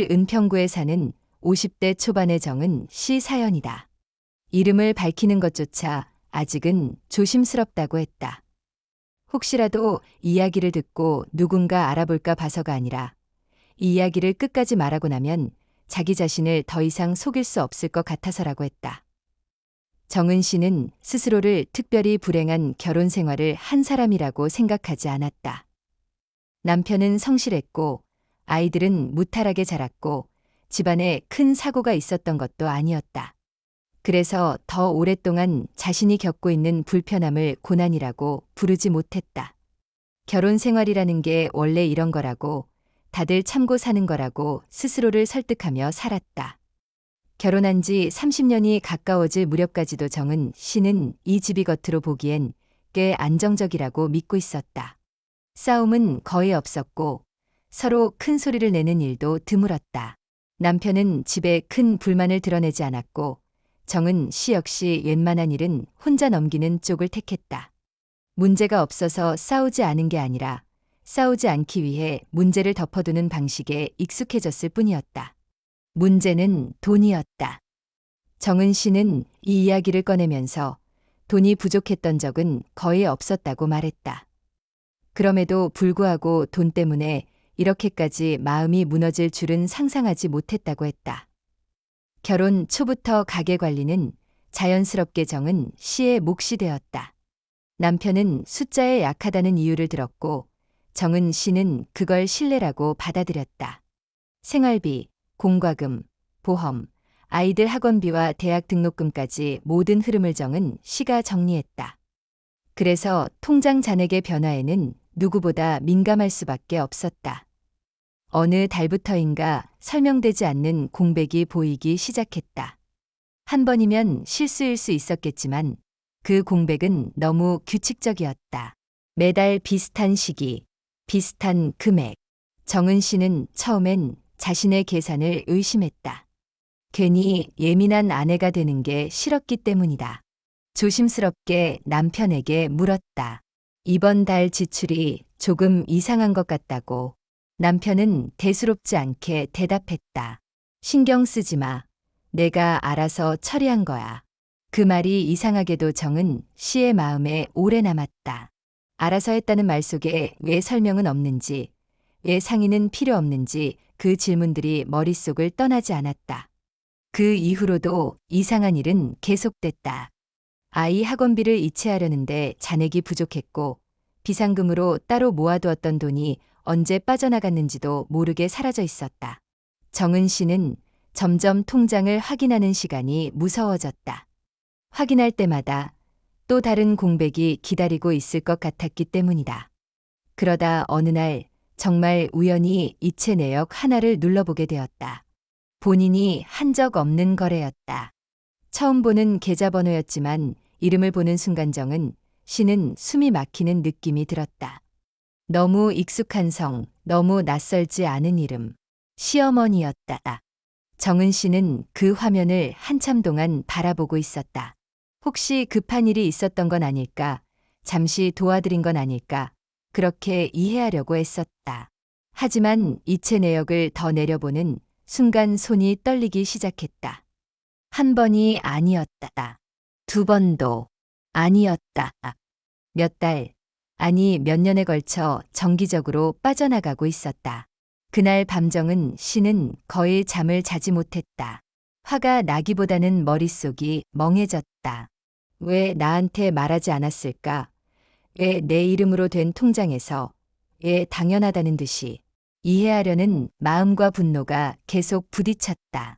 은평구에 사는 50대 초반의 정은 씨 사연이다. 이름을 밝히는 것조차 아직은 조심스럽다고 했다. 혹시라도 이야기를 듣고 누군가 알아볼까 봐서가 아니라 이 이야기를 끝까지 말하고 나면 자기 자신을 더 이상 속일 수 없을 것 같아서라고 했다. 정은 씨는 스스로를 특별히 불행한 결혼 생활을 한 사람이라고 생각하지 않았다. 남편은 성실했고 아이들은 무탈하게 자랐고 집안에 큰 사고가 있었던 것도 아니었다. 그래서 더 오랫동안 자신이 겪고 있는 불편함을 고난이라고 부르지 못했다. 결혼 생활이라는 게 원래 이런 거라고, 다들 참고 사는 거라고 스스로를 설득하며 살았다. 결혼한 지 30년이 가까워질 무렵까지도 정은 씨는 이 집이 겉으로 보기엔 꽤 안정적이라고 믿고 있었다. 싸움은 거의 없었고 서로 큰 소리를 내는 일도 드물었다. 남편은 집에 큰 불만을 드러내지 않았고 정은 씨 역시 웬만한 일은 혼자 넘기는 쪽을 택했다. 문제가 없어서 싸우지 않은 게 아니라 싸우지 않기 위해 문제를 덮어두는 방식에 익숙해졌을 뿐이었다. 문제는 돈이었다. 정은 씨는 이 이야기를 꺼내면서 돈이 부족했던 적은 거의 없었다고 말했다. 그럼에도 불구하고 돈 때문에 이렇게까지 마음이 무너질 줄은 상상하지 못했다고 했다. 결혼 초부터 가게 관리는 자연스럽게 정은 씨의 몫이 되었다. 남편은 숫자에 약하다는 이유를 들었고 정은 씨는 그걸 신뢰라고 받아들였다. 생활비, 공과금, 보험, 아이들 학원비와 대학 등록금까지 모든 흐름을 정은 씨가 정리했다. 그래서 통장 잔액의 변화에는 누구보다 민감할 수밖에 없었다. 어느 달부터인가 설명되지 않는 공백이 보이기 시작했다. 한 번이면 실수일 수 있었겠지만 그 공백은 너무 규칙적이었다. 매달 비슷한 시기, 비슷한 금액. 정은 씨는 처음엔 자신의 계산을 의심했다. 괜히 예민한 아내가 되는 게 싫었기 때문이다. 조심스럽게 남편에게 물었다. 이번 달 지출이 조금 이상한 것 같다고. 남편은 대수롭지 않게 대답했다. 신경 쓰지 마. 내가 알아서 처리한 거야. 그 말이 이상하게도 정은 씨의 마음에 오래 남았다. 알아서 했다는 말 속에 왜 설명은 없는지, 왜 상의는 필요 없는지 그 질문들이 머릿속을 떠나지 않았다. 그 이후로도 이상한 일은 계속됐다. 아이 학원비를 이체하려는데 잔액이 부족했고 비상금으로 따로 모아두었던 돈이 언제 빠져나갔는지도 모르게 사라져 있었다. 정은 씨는 점점 통장을 확인하는 시간이 무서워졌다. 확인할 때마다 또 다른 공백이 기다리고 있을 것 같았기 때문이다. 그러다 어느 날 정말 우연히 이체 내역 하나를 눌러보게 되었다. 본인이 한 적 없는 거래였다. 처음 보는 계좌번호였지만 이름을 보는 순간 정은 씨는 숨이 막히는 느낌이 들었다. 너무 익숙한 성, 너무 낯설지 않은 이름. 시어머니였다. 정은 씨는 그 화면을 한참 동안 바라보고 있었다. 혹시 급한 일이 있었던 건 아닐까? 잠시 도와드린 건 아닐까? 그렇게 이해하려고 애썼다. 하지만 이체 내역을 더 내려보는 순간 손이 떨리기 시작했다. 한 번이 아니었다. 두 번도 아니었다. 몇 달, 아니 몇 년에 걸쳐 정기적으로 빠져나가고 있었다. 그날 밤 정은 씨는 거의 잠을 자지 못했다. 화가 나기보다는 머릿속이 멍해졌다. 왜 나한테 말하지 않았을까? 왜 내 이름으로 된 통장에서 왜 당연하다는 듯이 이해하려는 마음과 분노가 계속 부딪혔다.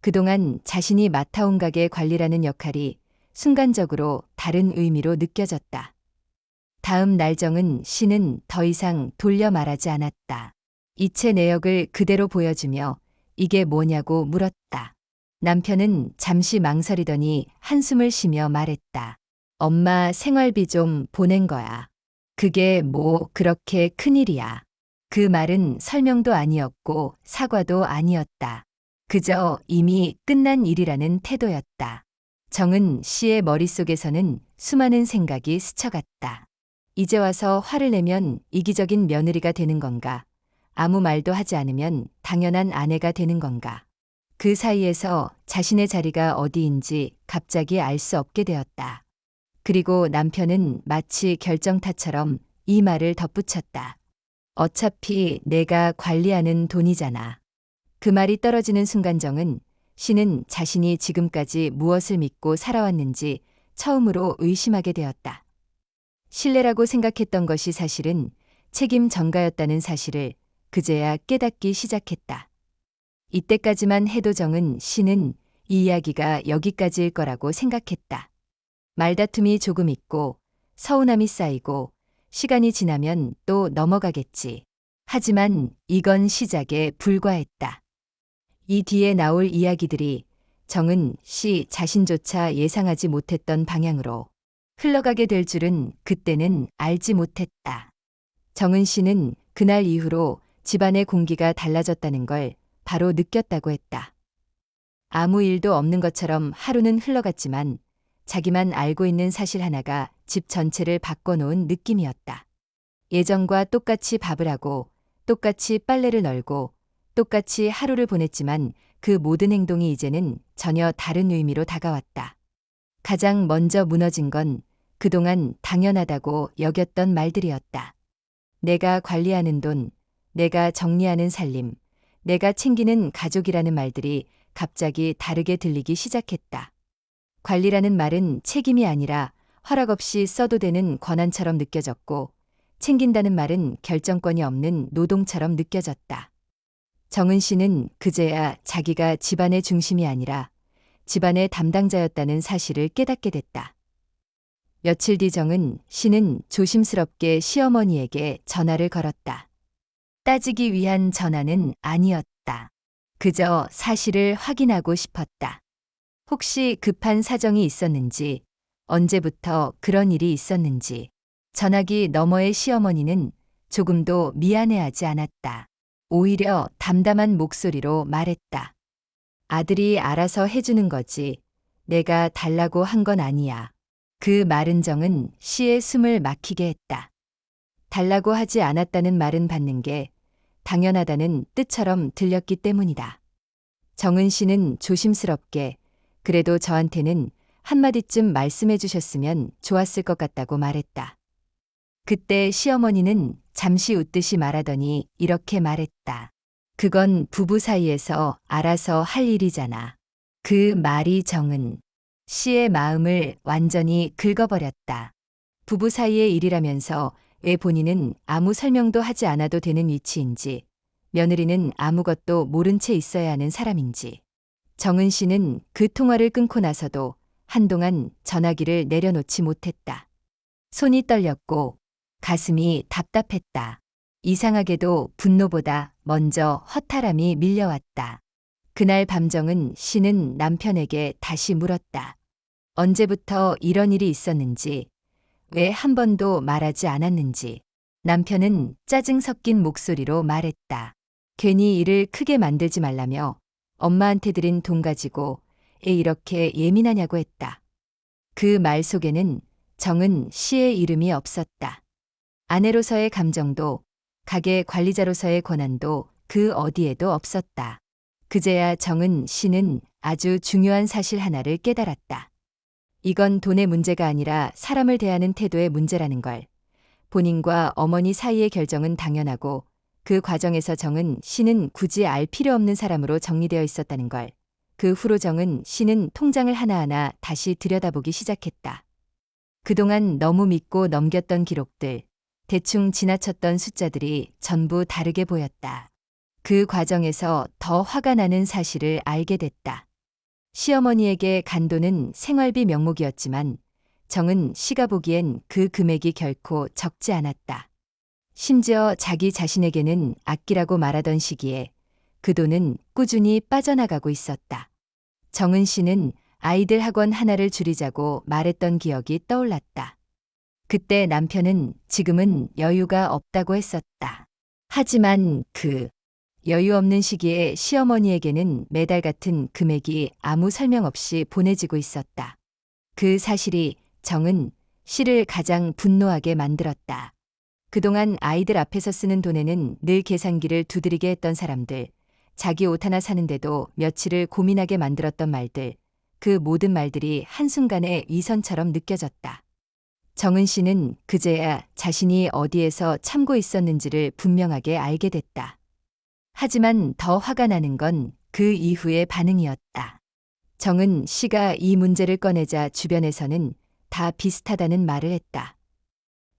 그동안 자신이 맡아온 가게 관리라는 역할이 순간적으로 다른 의미로 느껴졌다. 다음 날 정은 씨는 더 이상 돌려 말하지 않았다. 이체 내역을 그대로 보여주며 이게 뭐냐고 물었다. 남편은 잠시 망설이더니 한숨을 쉬며 말했다. 엄마 생활비 좀 보낸 거야. 그게 뭐 그렇게 큰일이야. 그 말은 설명도 아니었고 사과도 아니었다. 그저 이미 끝난 일이라는 태도였다. 정은 씨의 머릿속에서는 수많은 생각이 스쳐갔다. 이제 와서 화를 내면 이기적인 며느리가 되는 건가? 아무 말도 하지 않으면 당연한 아내가 되는 건가. 그 사이에서 자신의 자리가 어디인지 갑자기 알 수 없게 되었다. 그리고 남편은 마치 결정타처럼 이 말을 덧붙였다. 어차피 내가 관리하는 돈이잖아. 그 말이 떨어지는 순간 정은 씨는 자신이 지금까지 무엇을 믿고 살아왔는지 처음으로 의심하게 되었다. 신뢰라고 생각했던 것이 사실은 책임 전가였다는 사실을 그제야 깨닫기 시작했다. 이때까지만 해도 정은 씨는 이 이야기가 여기까지일 거라고 생각했다. 말다툼이 조금 있고 서운함이 쌓이고 시간이 지나면 또 넘어가겠지. 하지만 이건 시작에 불과했다. 이 뒤에 나올 이야기들이 정은 씨 자신조차 예상하지 못했던 방향으로 흘러가게 될 줄은 그때는 알지 못했다. 정은 씨는 그날 이후로 집안의 공기가 달라졌다는 걸 바로 느꼈다고 했다. 아무 일도 없는 것처럼 하루는 흘러갔지만 자기만 알고 있는 사실 하나가 집 전체를 바꿔놓은 느낌이었다. 예전과 똑같이 밥을 하고 똑같이 빨래를 널고 똑같이 하루를 보냈지만 그 모든 행동이 이제는 전혀 다른 의미로 다가왔다. 가장 먼저 무너진 건 그동안 당연하다고 여겼던 말들이었다. 내가 관리하는 돈, 내가 정리하는 살림, 내가 챙기는 가족이라는 말들이 갑자기 다르게 들리기 시작했다. 관리라는 말은 책임이 아니라 허락 없이 써도 되는 권한처럼 느껴졌고, 챙긴다는 말은 결정권이 없는 노동처럼 느껴졌다. 정은 씨는 그제야 자기가 집안의 중심이 아니라 집안의 담당자였다는 사실을 깨닫게 됐다. 며칠 뒤 정은 씨는 조심스럽게 시어머니에게 전화를 걸었다. 따지기 위한 전화는 아니었다. 그저 사실을 확인하고 싶었다. 혹시 급한 사정이 있었는지, 언제부터 그런 일이 있었는지. 전화기 너머의 시어머니는 조금도 미안해하지 않았다. 오히려 담담한 목소리로 말했다. 아들이 알아서 해주는 거지. 내가 달라고 한 건 아니야. 그 말은 정은 씨의 숨을 막히게 했다. 달라고 하지 않았다는 말은 받는 게 당연하다는 뜻처럼 들렸기 때문이다. 정은 씨는 조심스럽게 그래도 저한테는 한마디쯤 말씀해 주셨으면 좋았을 것 같다고 말했다. 그때 시어머니는 잠시 웃듯이 말하더니 이렇게 말했다. 그건 부부 사이에서 알아서 할 일이잖아. 그 말이 정은 씨의 마음을 완전히 긁어버렸다. 부부 사이의 일이라면서 왜 본인은 아무 설명도 하지 않아도 되는 위치인지, 며느리는 아무것도 모른 채 있어야 하는 사람인지. 정은 씨는 그 통화를 끊고 나서도 한동안 전화기를 내려놓지 못했다. 손이 떨렸고 가슴이 답답했다. 이상하게도 분노보다 먼저 허탈함이 밀려왔다. 그날 밤 정은 씨는 남편에게 다시 물었다. 언제부터 이런 일이 있었는지, 왜 한 번도 말하지 않았는지. 남편은 짜증 섞인 목소리로 말했다. 괜히 일을 크게 만들지 말라며 엄마한테 드린 돈 가지고 애 이렇게 예민하냐고 했다. 그 말 속에는 정은 씨의 이름이 없었다. 아내로서의 감정도 가게 관리자로서의 권한도 그 어디에도 없었다. 그제야 정은 씨는 아주 중요한 사실 하나를 깨달았다. 이건 돈의 문제가 아니라 사람을 대하는 태도의 문제라는 걸. 본인과 어머니 사이의 결정은 당연하고 그 과정에서 정은 씨는 굳이 알 필요 없는 사람으로 정리되어 있었다는 걸. 그 후로 정은 씨는 통장을 하나하나 다시 들여다보기 시작했다. 그동안 너무 믿고 넘겼던 기록들, 대충 지나쳤던 숫자들이 전부 다르게 보였다. 그 과정에서 더 화가 나는 사실을 알게 됐다. 시어머니에게 간 돈은 생활비 명목이었지만 정은 씨가 보기엔 그 금액이 결코 적지 않았다. 심지어 자기 자신에게는 아끼라고 말하던 시기에 그 돈은 꾸준히 빠져나가고 있었다. 정은 씨는 아이들 학원 하나를 줄이자고 말했던 기억이 떠올랐다. 그때 남편은 지금은 여유가 없다고 했었다. 하지만 그 여유 없는 시기에 시어머니에게는 매달 같은 금액이 아무 설명 없이 보내지고 있었다. 그 사실이 정은 씨를 가장 분노하게 만들었다. 그동안 아이들 앞에서 쓰는 돈에는 늘 계산기를 두드리게 했던 사람들, 자기 옷 하나 사는데도 며칠을 고민하게 만들었던 말들, 그 모든 말들이 한순간에 위선처럼 느껴졌다. 정은 씨는 그제야 자신이 어디에서 참고 있었는지를 분명하게 알게 됐다. 하지만 더 화가 나는 건 그 이후의 반응이었다. 정은 씨가 이 문제를 꺼내자 주변에서는 다 비슷하다는 말을 했다.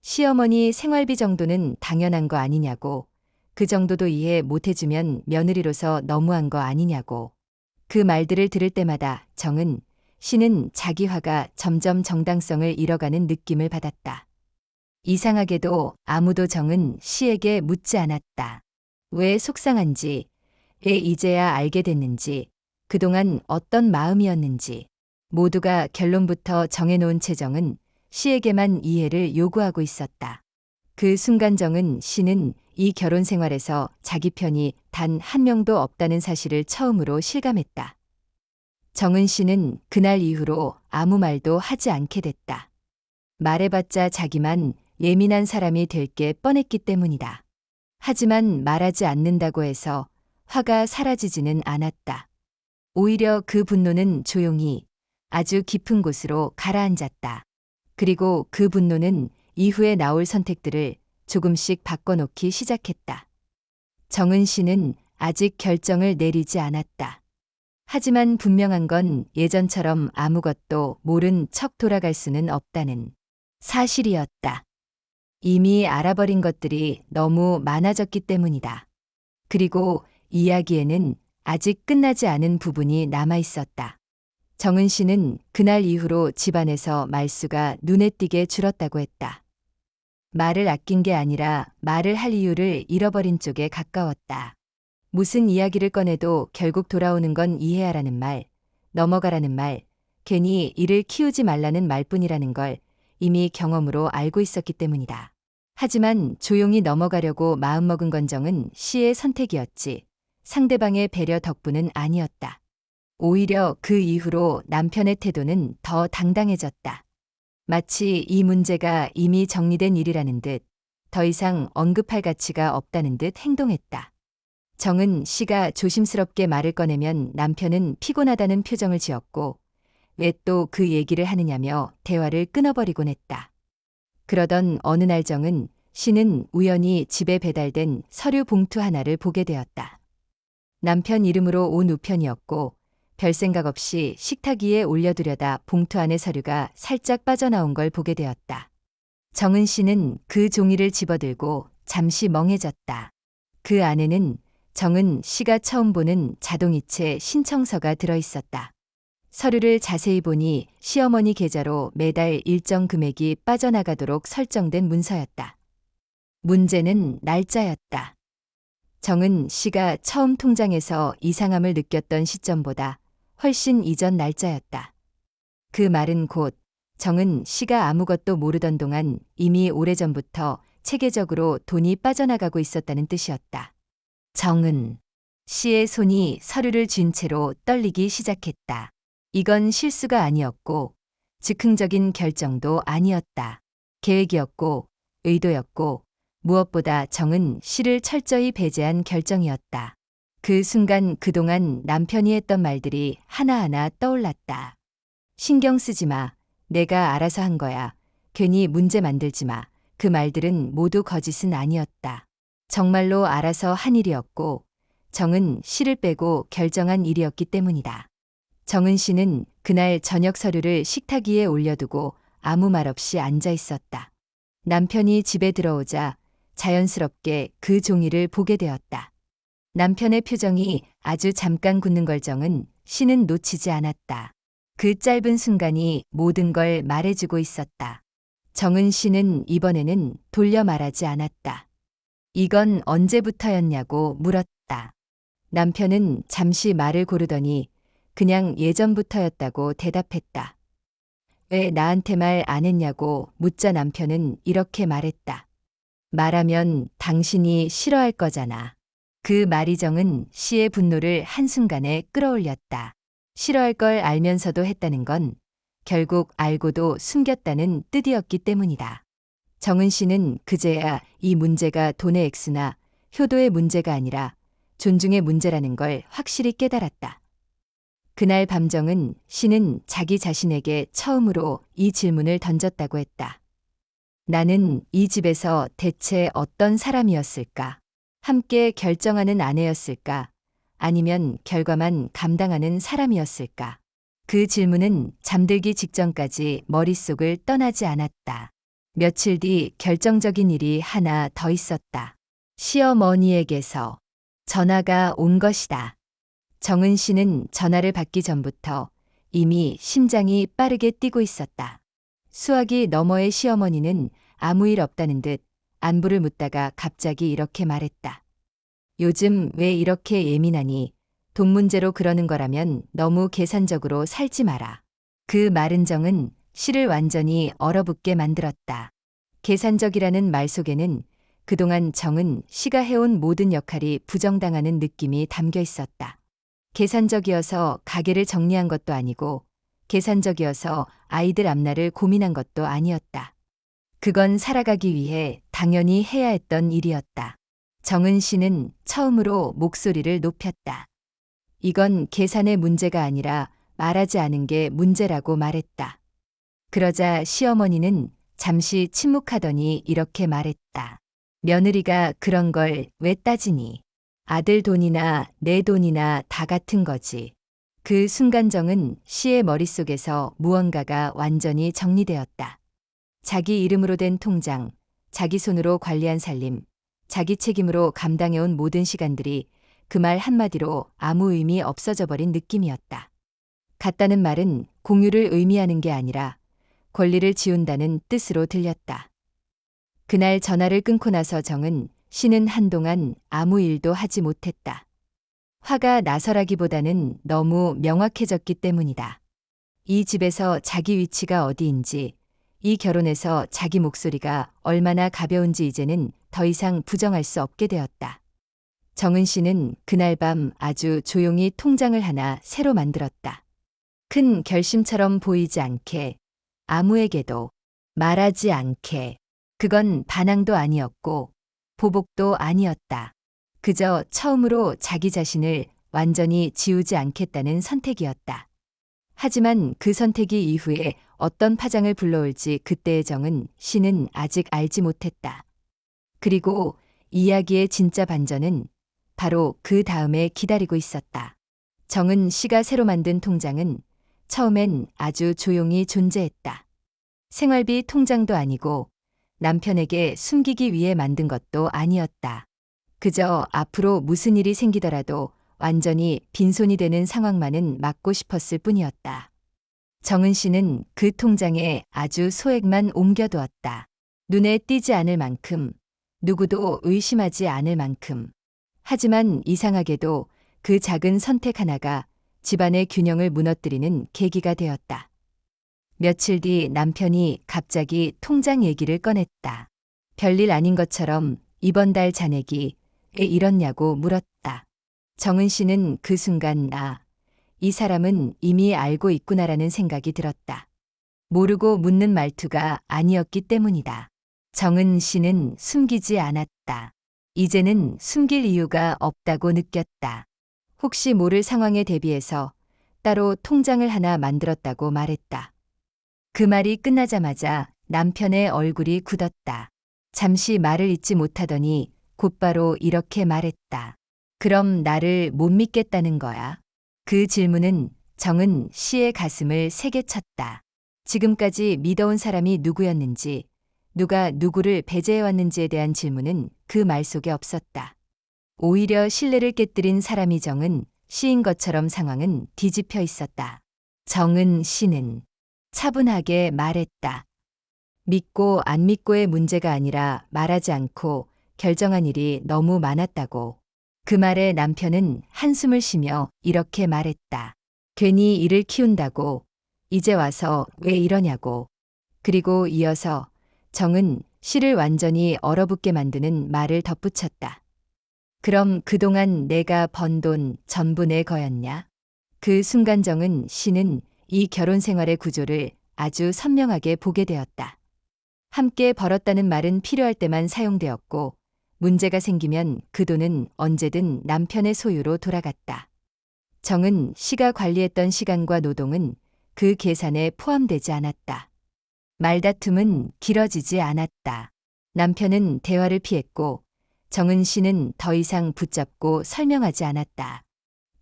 시어머니 생활비 정도는 당연한 거 아니냐고, 그 정도도 이해 못해주면 며느리로서 너무한 거 아니냐고. 그 말들을 들을 때마다 정은 씨는 자기 화가 점점 정당성을 잃어가는 느낌을 받았다. 이상하게도 아무도 정은 씨에게 묻지 않았다. 왜 속상한지, 왜 이제야 알게 됐는지, 그동안 어떤 마음이었는지. 모두가 결론부터 정해놓은 채 정은 씨에게만 이해를 요구하고 있었다. 그 순간 정은 씨는 이 결혼 생활에서 자기 편이 단 한 명도 없다는 사실을 처음으로 실감했다. 정은 씨는 그날 이후로 아무 말도 하지 않게 됐다. 말해봤자 자기만 예민한 사람이 될 게 뻔했기 때문이다. 하지만 말하지 않는다고 해서 화가 사라지지는 않았다. 오히려 그 분노는 조용히 아주 깊은 곳으로 가라앉았다. 그리고 그 분노는 이후에 나올 선택들을 조금씩 바꿔놓기 시작했다. 정은 씨는 아직 결정을 내리지 않았다. 하지만 분명한 건 예전처럼 아무것도 모른 척 돌아갈 수는 없다는 사실이었다. 이미 알아버린 것들이 너무 많아졌기 때문이다. 그리고 이야기에는 아직 끝나지 않은 부분이 남아 있었다. 정은 씨는 그날 이후로 집안에서 말수가 눈에 띄게 줄었다고 했다. 말을 아낀 게 아니라 말을 할 이유를 잃어버린 쪽에 가까웠다. 무슨 이야기를 꺼내도 결국 돌아오는 건 이해하라는 말, 넘어가라는 말, 괜히 이를 키우지 말라는 말뿐이라는 걸 이미 경험으로 알고 있었기 때문이다. 하지만 조용히 넘어가려고 마음먹은 건 정은 씨의 선택이었지, 상대방의 배려 덕분은 아니었다. 오히려 그 이후로 남편의 태도는 더 당당해졌다. 마치 이 문제가 이미 정리된 일이라는 듯, 더 이상 언급할 가치가 없다는 듯 행동했다. 정은 씨가 조심스럽게 말을 꺼내면 남편은 피곤하다는 표정을 지었고, 왜 또 그 얘기를 하느냐며 대화를 끊어버리곤 했다. 그러던 어느 날 정은 씨는 우연히 집에 배달된 서류 봉투 하나를 보게 되었다. 남편 이름으로 온 우편이었고, 별 생각 없이 식탁 위에 올려두려다 봉투 안의 서류가 살짝 빠져나온 걸 보게 되었다. 정은 씨는 그 종이를 집어들고 잠시 멍해졌다. 그 안에는 정은 씨가 처음 보는 자동이체 신청서가 들어있었다. 서류를 자세히 보니 시어머니 계좌로 매달 일정 금액이 빠져나가도록 설정된 문서였다. 문제는 날짜였다. 정은 씨가 처음 통장에서 이상함을 느꼈던 시점보다 훨씬 이전 날짜였다. 그 말은 곧 정은 씨가 아무것도 모르던 동안 이미 오래전부터 체계적으로 돈이 빠져나가고 있었다는 뜻이었다. 정은 씨의 손이 서류를 쥔 채로 떨리기 시작했다. 이건 실수가 아니었고 즉흥적인 결정도 아니었다. 계획이었고 의도였고 무엇보다 정은 씨를 철저히 배제한 결정이었다. 그 순간 그동안 남편이 했던 말들이 하나하나 떠올랐다. 신경 쓰지 마. 내가 알아서 한 거야. 괜히 문제 만들지 마. 그 말들은 모두 거짓은 아니었다. 정말로 알아서 한 일이었고 정은 씨를 빼고 결정한 일이었기 때문이다. 정은 씨는 그날 저녁 서류를 식탁 위에 올려두고 아무 말 없이 앉아 있었다. 남편이 집에 들어오자 자연스럽게 그 종이를 보게 되었다. 남편의 표정이 아주 잠깐 굳는 걸 정은 씨는 놓치지 않았다. 그 짧은 순간이 모든 걸 말해주고 있었다. 정은 씨는 이번에는 돌려 말하지 않았다. 이건 언제부터였냐고 물었다. 남편은 잠시 말을 고르더니 그냥 예전부터였다고 대답했다. 왜 나한테 말 안 했냐고 묻자 남편은 이렇게 말했다. 말하면 당신이 싫어할 거잖아. 그 말이 정은 씨의 분노를 한순간에 끌어올렸다. 싫어할 걸 알면서도 했다는 건 결국 알고도 숨겼다는 뜻이었기 때문이다. 정은 씨는 그제야 이 문제가 돈의 액수나 효도의 문제가 아니라 존중의 문제라는 걸 확실히 깨달았다. 그날 밤 정은 씨는 자기 자신에게 처음으로 이 질문을 던졌다고 했다. 나는 이 집에서 대체 어떤 사람이었을까? 함께 결정하는 아내였을까? 아니면 결과만 감당하는 사람이었을까? 그 질문은 잠들기 직전까지 머릿속을 떠나지 않았다. 며칠 뒤 결정적인 일이 하나 더 있었다. 시어머니에게서 전화가 온 것이다. 정은 씨는 전화를 받기 전부터 이미 심장이 빠르게 뛰고 있었다. 수화기 너머의 시어머니는 아무 일 없다는 듯 안부를 묻다가 갑자기 이렇게 말했다. 요즘 왜 이렇게 예민하니? 돈 문제로 그러는 거라면 너무 계산적으로 살지 마라. 그 말은 정은 씨를 완전히 얼어붙게 만들었다. 계산적이라는 말 속에는 그동안 정은 씨가 해온 모든 역할이 부정당하는 느낌이 담겨 있었다. 계산적이어서 가게를 정리한 것도 아니고 계산적이어서 아이들 앞날을 고민한 것도 아니었다. 그건 살아가기 위해 당연히 해야 했던 일이었다. 정은 씨는 처음으로 목소리를 높였다. 이건 계산의 문제가 아니라 말하지 않은 게 문제라고 말했다. 그러자 시어머니는 잠시 침묵하더니 이렇게 말했다. 며느리가 그런 걸 왜 따지니? 아들 돈이나 내 돈이나 다 같은 거지. 그 순간 정은 씨의 머릿속에서 무언가가 완전히 정리되었다. 자기 이름으로 된 통장, 자기 손으로 관리한 살림, 자기 책임으로 감당해온 모든 시간들이 그 말 한마디로 아무 의미 없어져 버린 느낌이었다. 같다는 말은 공유를 의미하는 게 아니라 권리를 지운다는 뜻으로 들렸다. 그날 전화를 끊고 나서 정은 씨는 한동안 아무 일도 하지 못했다. 화가 나서라기보다는 너무 명확해졌기 때문이다. 이 집에서 자기 위치가 어디인지, 이 결혼에서 자기 목소리가 얼마나 가벼운지 이제는 더 이상 부정할 수 없게 되었다. 정은 씨는 그날 밤 아주 조용히 통장을 하나 새로 만들었다. 큰 결심처럼 보이지 않게, 아무에게도 말하지 않게. 그건 반항도 아니었고 보복도 아니었다. 그저 처음으로 자기 자신을 완전히 지우지 않겠다는 선택이었다. 하지만 그 선택이 이후에 어떤 파장을 불러올지 그때의 정은 씨는 아직 알지 못했다. 그리고 이야기의 진짜 반전은 바로 그 다음에 기다리고 있었다. 정은 씨가 새로 만든 통장은 처음엔 아주 조용히 존재했다. 생활비 통장도 아니고 남편에게 숨기기 위해 만든 것도 아니었다. 그저 앞으로 무슨 일이 생기더라도 완전히 빈손이 되는 상황만은 막고 싶었을 뿐이었다. 정은 씨는 그 통장에 아주 소액만 옮겨두었다. 눈에 띄지 않을 만큼, 누구도 의심하지 않을 만큼. 하지만 이상하게도 그 작은 선택 하나가 집안의 균형을 무너뜨리는 계기가 되었다. 며칠 뒤 남편이 갑자기 통장 얘기를 꺼냈다. 별일 아닌 것처럼 이번 달 잔액이 왜 이렇냐고 물었다. 정은 씨는 그 순간 이 사람은 이미 알고 있구나라는 생각이 들었다. 모르고 묻는 말투가 아니었기 때문이다. 정은 씨는 숨기지 않았다. 이제는 숨길 이유가 없다고 느꼈다. 혹시 모를 상황에 대비해서 따로 통장을 하나 만들었다고 말했다. 그 말이 끝나자마자 남편의 얼굴이 굳었다. 잠시 말을 잇지 못하더니 곧바로 이렇게 말했다. 그럼 나를 못 믿겠다는 거야? 그 질문은 정은 씨의 가슴을 세게 쳤다. 지금까지 믿어온 사람이 누구였는지, 누가 누구를 배제해왔는지에 대한 질문은 그 말 속에 없었다. 오히려 신뢰를 깨뜨린 사람이 정은 씨인 것처럼 상황은 뒤집혀 있었다. 정은 씨는 차분하게 말했다. 믿고 안 믿고의 문제가 아니라 말하지 않고 결정한 일이 너무 많았다고. 그 말에 남편은 한숨을 쉬며 이렇게 말했다. 괜히 일을 키운다고. 이제 와서 왜 이러냐고. 그리고 이어서 정은 씨를 완전히 얼어붙게 만드는 말을 덧붙였다. 그럼 그동안 내가 번 돈 전부 내 거였냐? 그 순간 정은 씨는 이 결혼 생활의 구조를 아주 선명하게 보게 되었다. 함께 벌었다는 말은 필요할 때만 사용되었고 문제가 생기면 그 돈은 언제든 남편의 소유로 돌아갔다. 정은 씨가 관리했던 시간과 노동은 그 계산에 포함되지 않았다. 말다툼은 길어지지 않았다. 남편은 대화를 피했고 정은 씨는 더 이상 붙잡고 설명하지 않았다.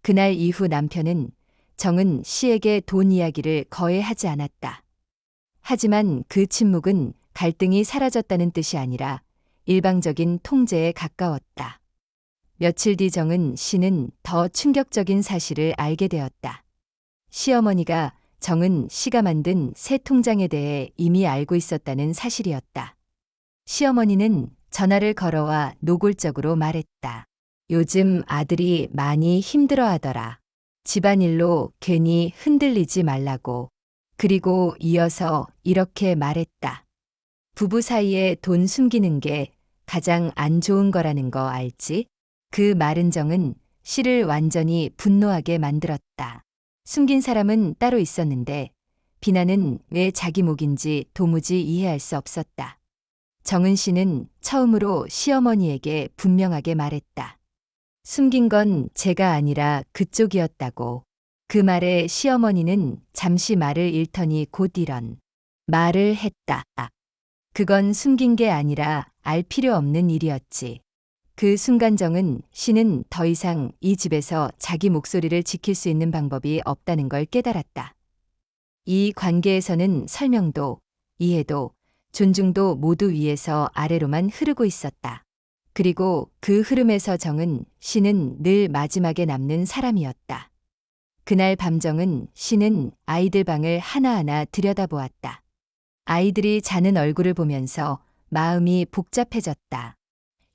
그날 이후 남편은 정은 씨에게 돈 이야기를 거의 하지 않았다. 하지만 그 침묵은 갈등이 사라졌다는 뜻이 아니라 일방적인 통제에 가까웠다. 며칠 뒤 정은 씨는 더 충격적인 사실을 알게 되었다. 시어머니가 정은 씨가 만든 새 통장에 대해 이미 알고 있었다는 사실이었다. 시어머니는 전화를 걸어와 노골적으로 말했다. 요즘 아들이 많이 힘들어하더라. 집안일로 괜히 흔들리지 말라고. 그리고 이어서 이렇게 말했다. 부부 사이에 돈 숨기는 게 가장 안 좋은 거라는 거 알지? 그 말은 정은 씨를 완전히 분노하게 만들었다. 숨긴 사람은 따로 있었는데 비난은 왜 자기 몫인지 도무지 이해할 수 없었다. 정은 씨는 처음으로 시어머니에게 분명하게 말했다. 숨긴 건 제가 아니라 그쪽이었다고. 그 말에 시어머니는 잠시 말을 잃더니 곧 이런 말을 했다. 그건 숨긴 게 아니라 알 필요 없는 일이었지. 그 순간 정은 씨는 더 이상 이 집에서 자기 목소리를 지킬 수 있는 방법이 없다는 걸 깨달았다. 이 관계에서는 설명도, 이해도, 존중도 모두 위에서 아래로만 흐르고 있었다. 그리고 그 흐름에서 정은 씨는 늘 마지막에 남는 사람이었다. 그날 밤 정은 씨는 아이들 방을 하나하나 들여다보았다. 아이들이 자는 얼굴을 보면서 마음이 복잡해졌다.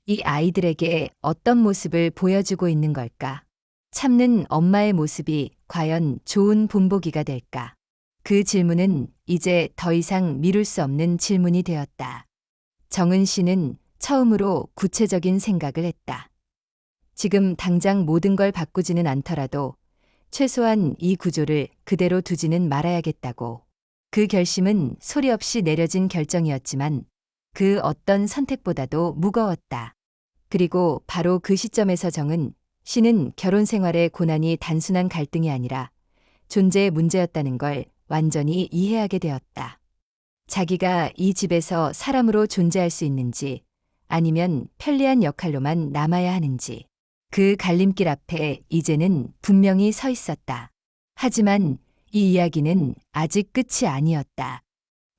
이 아이들에게 어떤 모습을 보여주고 있는 걸까? 참는 엄마의 모습이 과연 좋은 본보기가 될까? 그 질문은 이제 더 이상 미룰 수 없는 질문이 되었다. 정은 씨는 처음으로 구체적인 생각을 했다. 지금 당장 모든 걸 바꾸지는 않더라도 최소한 이 구조를 그대로 두지는 말아야겠다고. 그 결심은 소리 없이 내려진 결정이었지만 그 어떤 선택보다도 무거웠다. 그리고 바로 그 시점에서 정은 씨는 결혼 생활의 고난이 단순한 갈등이 아니라 존재의 문제였다는 걸 완전히 이해하게 되었다. 자기가 이 집에서 사람으로 존재할 수 있는지 아니면 편리한 역할로만 남아야 하는지 그 갈림길 앞에 이제는 분명히 서 있었다. 하지만 이 이야기는 아직 끝이 아니었다.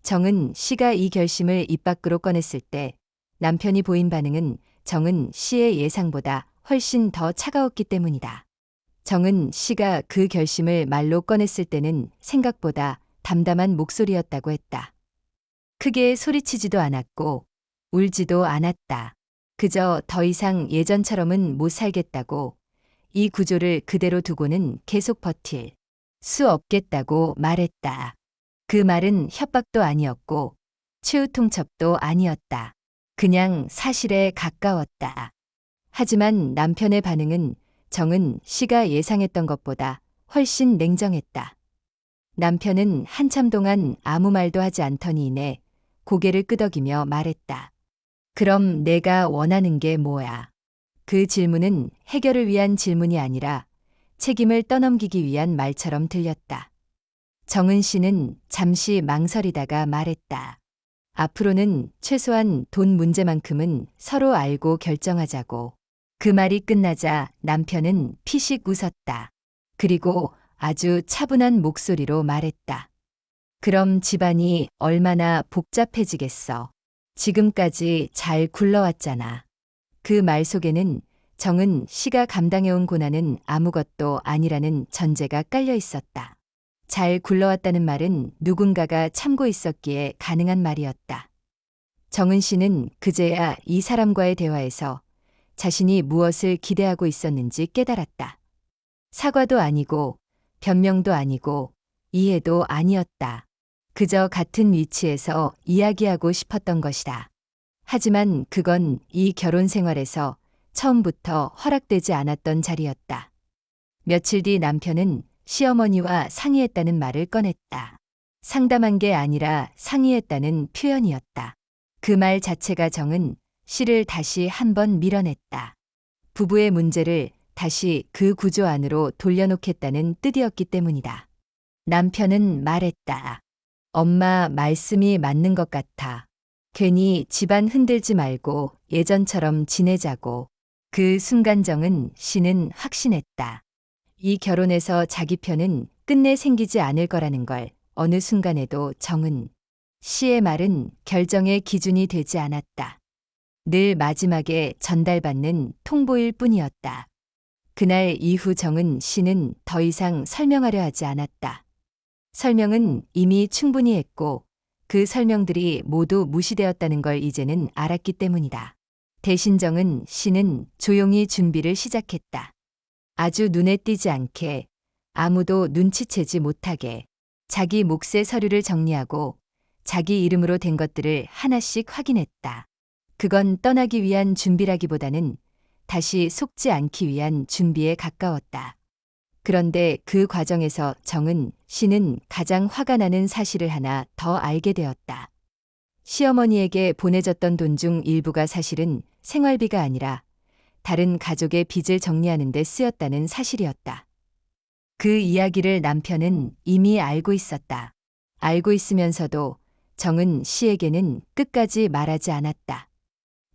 정은 씨가 이 결심을 입 밖으로 꺼냈을 때 남편이 보인 반응은 정은 씨의 예상보다 훨씬 더 차가웠기 때문이다. 정은 씨가 그 결심을 말로 꺼냈을 때는 생각보다 담담한 목소리였다고 했다. 크게 소리치지도 않았고 울지도 않았다. 그저 더 이상 예전처럼은 못 살겠다고, 이 구조를 그대로 두고는 계속 버틸 수 없겠다고 말했다. 그 말은 협박도 아니었고 최후통첩도 아니었다. 그냥 사실에 가까웠다. 하지만 남편의 반응은 정은 씨가 예상했던 것보다 훨씬 냉정했다. 남편은 한참 동안 아무 말도 하지 않더니 이내 고개를 끄덕이며 말했다. 그럼 내가 원하는 게 뭐야? 그 질문은 해결을 위한 질문이 아니라 책임을 떠넘기기 위한 말처럼 들렸다. 정은 씨는 잠시 망설이다가 말했다. 앞으로는 최소한 돈 문제만큼은 서로 알고 결정하자고. 그 말이 끝나자 남편은 피식 웃었다. 그리고 아주 차분한 목소리로 말했다. 그럼 집안이 얼마나 복잡해지겠어. 지금까지 잘 굴러왔잖아. 그 말 속에는 정은 씨가 감당해온 고난은 아무것도 아니라는 전제가 깔려 있었다. 잘 굴러왔다는 말은 누군가가 참고 있었기에 가능한 말이었다. 정은 씨는 그제야 이 사람과의 대화에서 자신이 무엇을 기대하고 있었는지 깨달았다. 사과도 아니고 변명도 아니고 이해도 아니었다. 그저 같은 위치에서 이야기하고 싶었던 것이다. 하지만 그건 이 결혼 생활에서 처음부터 허락되지 않았던 자리였다. 며칠 뒤 남편은 시어머니와 상의했다는 말을 꺼냈다. 상담한 게 아니라 상의했다는 표현이었다. 그 말 자체가 정은 씨를 다시 한번 밀어냈다. 부부의 문제를 다시 그 구조 안으로 돌려놓겠다는 뜻이었기 때문이다. 남편은 말했다. 엄마 말씀이 맞는 것 같아. 괜히 집안 흔들지 말고 예전처럼 지내자고. 그 순간 정은 씨는 확신했다. 이 결혼에서 자기 편은 끝내 생기지 않을 거라는 걸 어느 순간에도 정은 씨의 말은 결정의 기준이 되지 않았다. 늘 마지막에 전달받는 통보일 뿐이었다. 그날 이후 정은 씨는 더 이상 설명하려 하지 않았다. 설명은 이미 충분히 했고 그 설명들이 모두 무시되었다는 걸 이제는 알았기 때문이다. 대신 정은 씨는 조용히 준비를 시작했다. 아주 눈에 띄지 않게, 아무도 눈치채지 못하게 자기 몫의 서류를 정리하고 자기 이름으로 된 것들을 하나씩 확인했다. 그건 떠나기 위한 준비라기보다는 다시 속지 않기 위한 준비에 가까웠다. 그런데 그 과정에서 정은 씨는 가장 화가 나는 사실을 하나 더 알게 되었다. 시어머니에게 보내줬던 돈 중 일부가 사실은 생활비가 아니라 다른 가족의 빚을 정리하는 데 쓰였다는 사실이었다. 그 이야기를 남편은 이미 알고 있었다. 알고 있으면서도 정은 씨에게는 끝까지 말하지 않았다.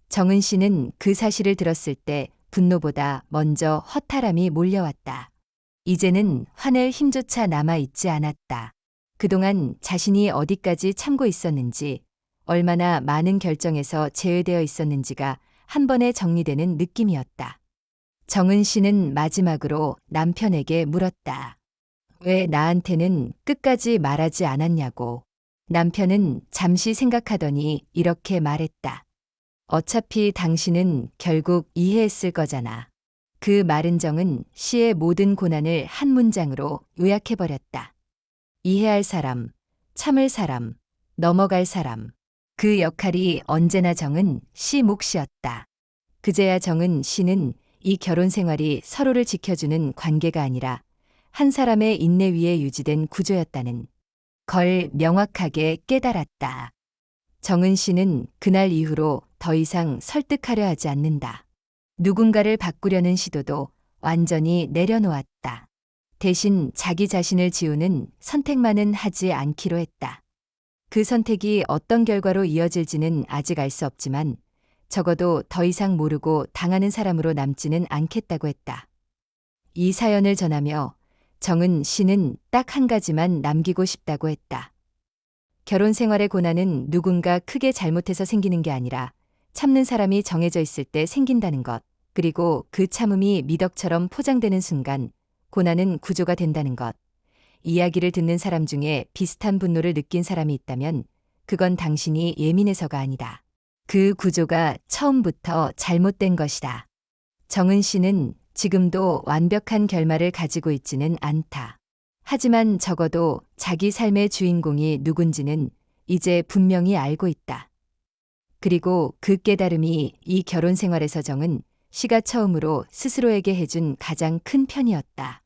정은 씨는 그 사실을 들었을 때 분노보다 먼저 허탈함이 몰려왔다. 이제는 화낼 힘조차 남아있지 않았다. 그동안 자신이 어디까지 참고 있었는지, 얼마나 많은 결정에서 제외되어 있었는지가 한 번에 정리되는 느낌이었다. 정은 씨는 마지막으로 남편에게 물었다. 왜 나한테는 끝까지 말하지 않았냐고. 남편은 잠시 생각하더니 이렇게 말했다. 어차피 당신은 결국 이해했을 거잖아. 그 말은 정은 씨의 모든 고난을 한 문장으로 요약해버렸다. 이해할 사람, 참을 사람, 넘어갈 사람. 그 역할이 언제나 정은 씨 몫이었다. 그제야 정은 씨는 이 결혼 생활이 서로를 지켜주는 관계가 아니라 한 사람의 인내 위에 유지된 구조였다는 걸 명확하게 깨달았다. 정은 씨는 그날 이후로 더 이상 설득하려 하지 않는다. 누군가를 바꾸려는 시도도 완전히 내려놓았다. 대신 자기 자신을 지우는 선택만은 하지 않기로 했다. 그 선택이 어떤 결과로 이어질지는 아직 알 수 없지만 적어도 더 이상 모르고 당하는 사람으로 남지는 않겠다고 했다. 이 사연을 전하며 정은 씨는 딱 한 가지만 남기고 싶다고 했다. 결혼 생활의 고난은 누군가 크게 잘못해서 생기는 게 아니라 참는 사람이 정해져 있을 때 생긴다는 것, 그리고 그 참음이 미덕처럼 포장되는 순간 고난은 구조가 된다는 것. 이야기를 듣는 사람 중에 비슷한 분노를 느낀 사람이 있다면 그건 당신이 예민해서가 아니다. 그 구조가 처음부터 잘못된 것이다. 정은 씨는 지금도 완벽한 결말을 가지고 있지는 않다. 하지만 적어도 자기 삶의 주인공이 누군지는 이제 분명히 알고 있다. 그리고 그 깨달음이 이 결혼 생활에서 정은 씨가 처음으로 스스로에게 해준 가장 큰 편이었다.